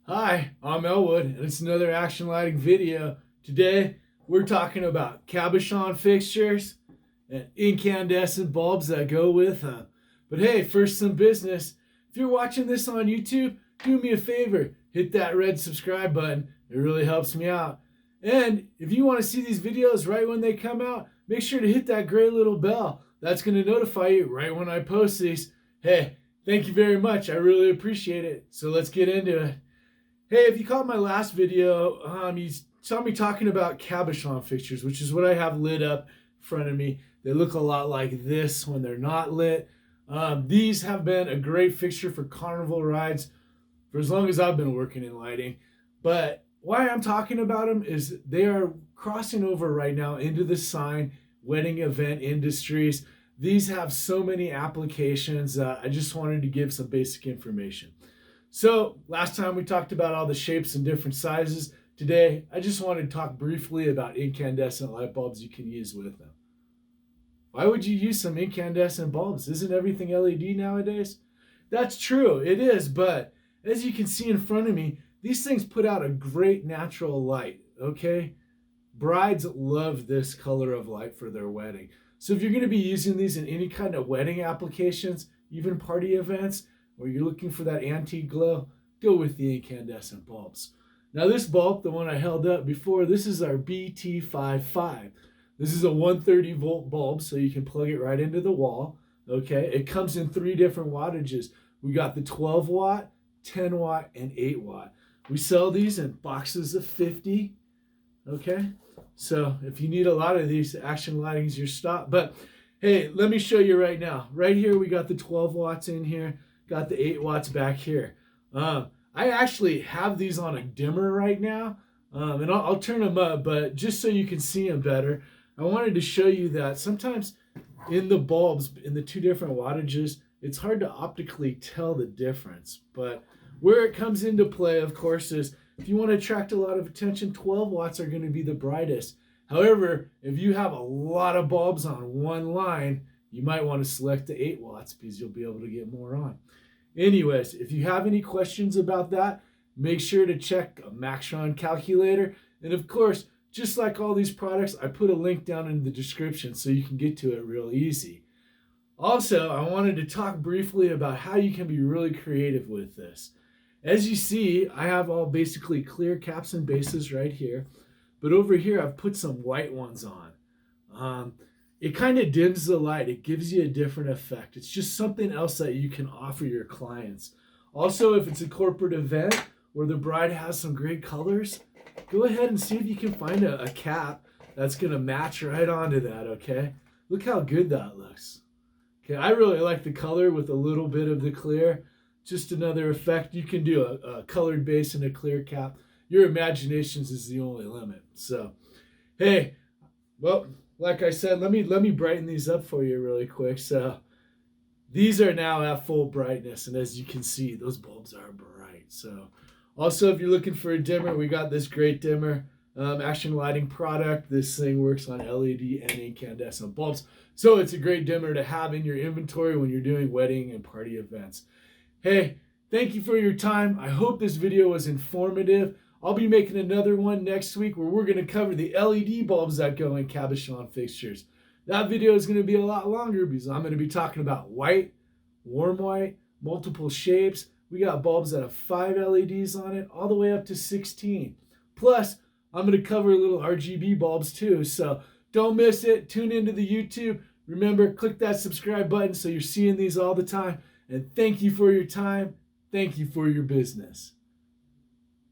Hi, I'm Elwood, and it's another action lighting video. Today, we're talking about cabochon fixtures and incandescent bulbs that go with them. But hey, first some business. If you're watching this on YouTube, do me a favor, hit that red subscribe button. It really helps me out. And if you want to see these videos right when they come out, make sure to hit that gray little bell. That's going to notify you right when I post these. Hey, thank you very much. I really appreciate it. So let's get into it. Hey, if you caught my last video, you saw me talking about cabochon fixtures, which is what I have lit up in front of me. They look a lot like this when they're not lit. These have been a great fixture for carnival rides for as long as I've been working in lighting. But why I'm talking about them is they are crossing over right now into the sign, wedding event industries. These have so many applications. I just wanted to give some basic information. So last time we talked about all the shapes and different sizes. Today, I just wanted to talk briefly about incandescent light bulbs you can use with them. Why would you use some incandescent bulbs? Isn't everything LED nowadays? That's true, it is, but as you can see in front of me, these things put out a great natural light, okay? Brides love this color of light for their wedding. So if you're going to be using these in any kind of wedding applications, even party events, or you're looking for that antique glow, go with the incandescent bulbs. Now this bulb, the one I held up before, this is our BT55. This is a 130 volt bulb, so you can plug it right into the wall. Okay, it comes in 3 different wattages. We got the 12 watt, 10 watt, and 8 watt. We sell these in boxes of 50. Okay, so if you need a lot of these, Action Lighting's your stop. But hey, let me show you right now. Right here, we got the 12 watts in here. Got the 8 watts back here. I actually have these on a dimmer right now, and I'll turn them up, but just so you can see them better, I wanted to show you that sometimes in the bulbs, in the 2 different wattages, it's hard to optically tell the difference. But where it comes into play, of course, is if you want to attract a lot of attention, 12 watts are going to be the brightest. However, if you have a lot of bulbs on one line, you might want to select the 8 watts because you'll be able to get more on. Anyways, if you have any questions about that, make sure to check a Maxtron calculator. And of course, just like all these products, I put a link down in the description so you can get to it real easy. Also, I wanted to talk briefly about how you can be really creative with this. As you see, I have all basically clear caps and bases right here. But over here, I've put some white ones on. It kind of dims the light. It gives you a different effect. It's just something else that you can offer your clients. Also, if it's a corporate event where the bride has some great colors, go ahead and see if you can find a cap that's going to match right onto that, okay? Look how good that looks. Okay, I really like the color with a little bit of the clear. Just another effect. You can do a colored base and a clear cap. Your imaginations is the only limit. So, hey, well, like I said, let me brighten these up for you really quick. So these are now at full brightness, and as you can see, those bulbs are bright. So also, if you're looking for a dimmer, we got this great dimmer, Action Lighting product. This thing works on LED and incandescent bulbs, so it's a great dimmer to have in your inventory when you're doing wedding and party events. Hey, thank you for your time. I hope this video was informative. I'll be making another one next week where we're going to cover the LED bulbs that go in cabochon fixtures. That video is going to be a lot longer because I'm going to be talking about white, warm white, multiple shapes. We got bulbs that have 5 LEDs on it, all the way up to 16. Plus, I'm going to cover little RGB bulbs too. So don't miss it. Tune into the YouTube. Remember, click that subscribe button so you're seeing these all the time. And thank you for your time. Thank you for your business.